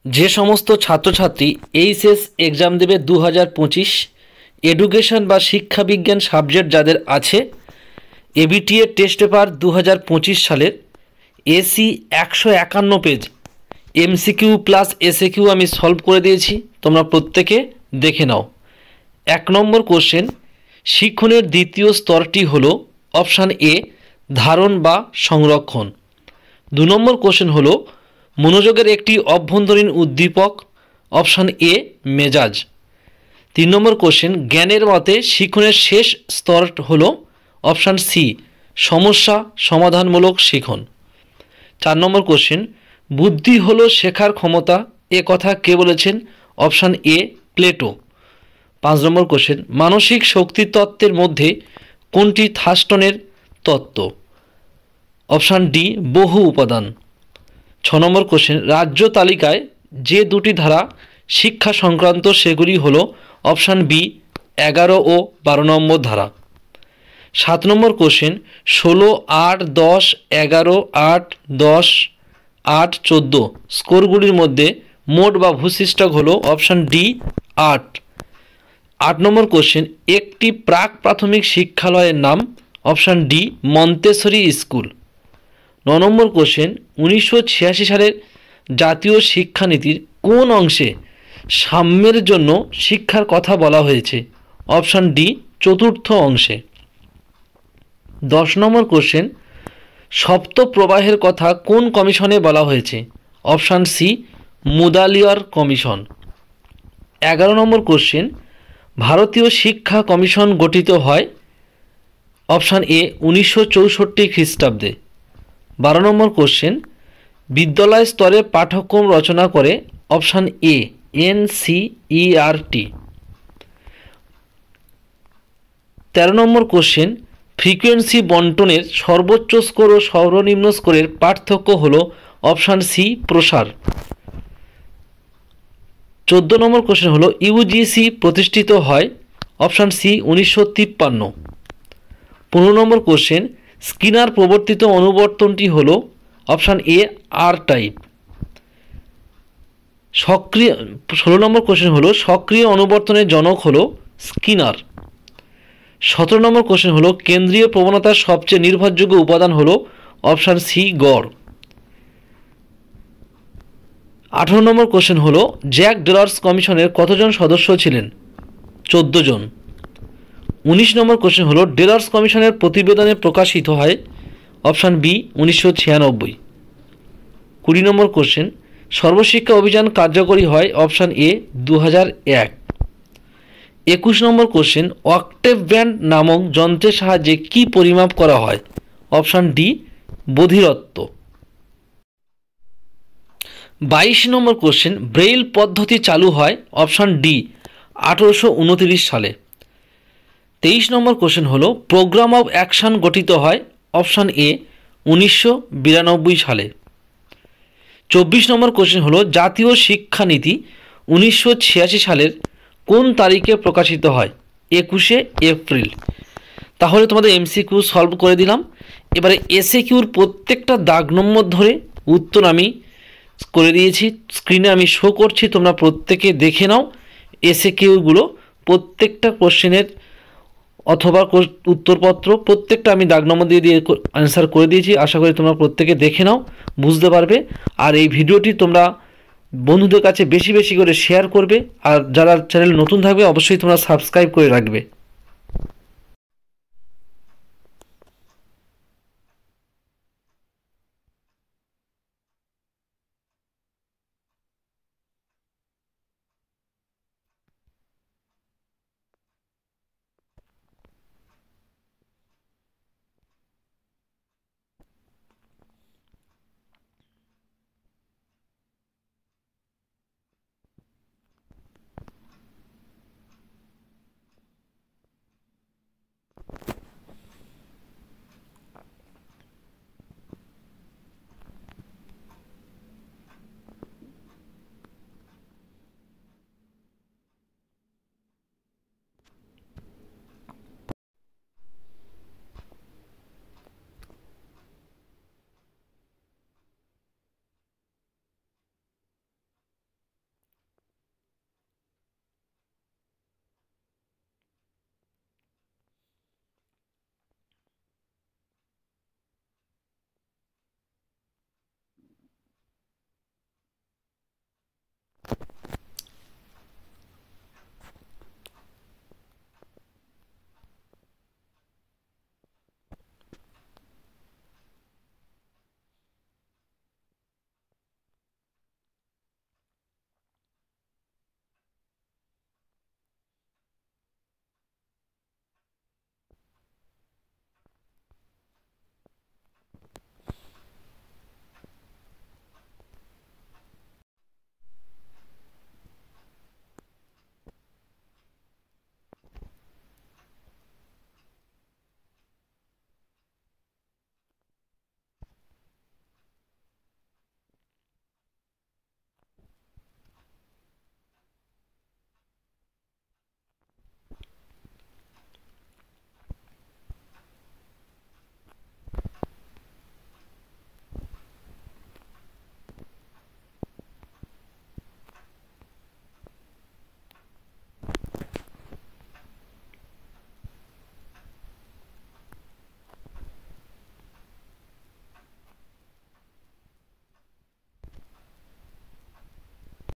যে সমস্ত ছাত্রছাত্রী এইচএস এক্সাম দেবে 2025 এডুকেশন বা শিক্ষাবিজ্ঞান সাবজেক্ট যাদের আছে, এবিটিএ টেস্ট পেপার 2025 সালের AC 151 page MCQ plus SAQ আমি সলভ করে দিয়েছি, তোমরা প্রত্যেকে দেখে নাও। 1 নম্বর কোশ্চেন, শিক্ষণের দ্বিতীয় স্তরটি হলো অপশান এ ধারণ বা সংরক্ষণ। 2 নম্বর কোশ্চেন হলো মনোযোগের একটি অভ্যন্তরীণ উদ্দীপক, অপশান এ মেজাজ। 3 নম্বর কোশ্চেন, জ্ঞানের মতে শিক্ষণের শেষ স্তর হলো অপশান সি সমস্যা সমাধানমূলক শিখন। 4 নম্বর কোশ্চেন, বুদ্ধি হলো শেখার ক্ষমতা, এ কথা কে বলেছেন? Option A Plato. 5 number question, মানসিক শক্তি তত্ত্বের মধ্যে কোনটি থার্স্টনের তত্ত্ব? অপশান ডি বহু উপাদান। 6 নম্বর কোশ্চেন, রাজ্য তালিকায় যে দুটি ধারা শিক্ষা সংক্রান্ত সেগুলি হলো অপশান বি 11 ও 12 নম্বর ধারা। 7 নম্বর কোশ্চেন, 16, 8, 10, 11, 8, 10, 8, 14 স্কোরগুলির মধ্যে মোট বা ভূশিষ্টক হলো অপশান ডি 8। 8 নম্বর কোশ্চেন, একটি প্রাক প্রাথমিক শিক্ষালয়ের নাম? Option D Montessori school. 9 নম্বর কোশ্চেন, 1986 সালের জাতীয় শিক্ষানীতির কোন অংশে সাম্যের জন্য শিক্ষার কথা বলা হয়েছে? অপশান ডি চতুর্থ অংশে। 10 নম্বর কোশ্চেন, সপ্ত প্রবাহের কথা কোন কমিশনে বলা হয়েছে? Option C Mudaliar commission. 11 নম্বর কোশ্চেন, ভারতীয় শিক্ষা কমিশন গঠিত হয়? অপশান এ 1964 খ্রিস্টাব্দে। 12 নম্বর কোশ্চেন, বিদ্যালয় স্তরে পাঠ্যক্রম রচনা করে? Option A NCERT. 13 number question, frequency বন্টনের সর্বোচ্চ স্কোর ও সর্বনিম্ন স্কোরের পার্থক্য হলো অপশান সি প্রসার। 14 নম্বর কোশ্চেন হলো ইউজিসি প্রতিষ্ঠিত হয়? Option C 1953। 15 নম্বর কোশ্চেন, স্কিনার প্রবর্তিত অনুবর্তনটি হলো অপশান এ আর টাইপ। 16 নম্বর কোশ্চেন হলো সক্রিয় অনুবর্তনের জনক হলো স্কিনার। 17 নম্বর কোশ্চেন হলো কেন্দ্রীয় প্রবণতার সবচেয়ে নির্ভরযোগ্য উপাদান হলো অপশান সি গড়। 18 নম্বর কোশ্চেন হলো জ্যাক ডেলার্স কমিশনের কতজন সদস্য ছিলেন? 14 জন। 19 নম্বর কোশ্চেন হলো ডেলার্স কমিশনের প্রতিবেদনে প্রকাশিত হয়? Option B 1996। 20 নম্বর কোশ্চেন, সর্বশিক্ষা অভিযান কার্যকরী হয়? Option A 2001। 21 নম্বর কোশ্চেন, অক্টেভ ব্যান্ড নামক যন্ত্রের সাহায্যে কি পরিমাপ করা হয়? অপশান ডি বধিরত্ব। 22 নম্বর কোশ্চেন, ব্রেইল পদ্ধতি চালু হয়? অপশান ডি 1829 সালে। 23 নম্বর কোশ্চেন হলো প্রোগ্রাম অফ অ্যাকশন গঠিত হয়? অপশান এ 1992 সালে। 24 নম্বর কোশ্চেন হলো জাতীয় শিক্ষানীতি 1986 সালের কোন তারিখে প্রকাশিত হয়? 21শে এপ্রিল। তাহলে তোমাদের এমসিকিউ সলভ করে দিলাম। এবারে এসএকিউর প্রত্যেকটা দাগ নম্বর ধরে উত্তর আমি করে দিয়েছি, স্ক্রিনে আমি শো করছি, তোমরা প্রত্যেকে দেখে নাও। এসএকিউগুলো প্রত্যেকটা কোশ্চেনের অথবা উত্তরপত্র প্রত্যেকটা আমি দাগ নম্বর দিয়ে অ্যান্সার করে দিয়েছি। আশা করি তোমরা প্রত্যেকে দেখে নাও, বুঝতে পারবে। আর এই ভিডিওটি তোমরা বন্ধুদের কাছে বেশি বেশি করে শেয়ার করবে। আর যারা চ্যানেল নতুন থাকবে অবশ্যই তোমরা সাবস্ক্রাইব করে রাখবে।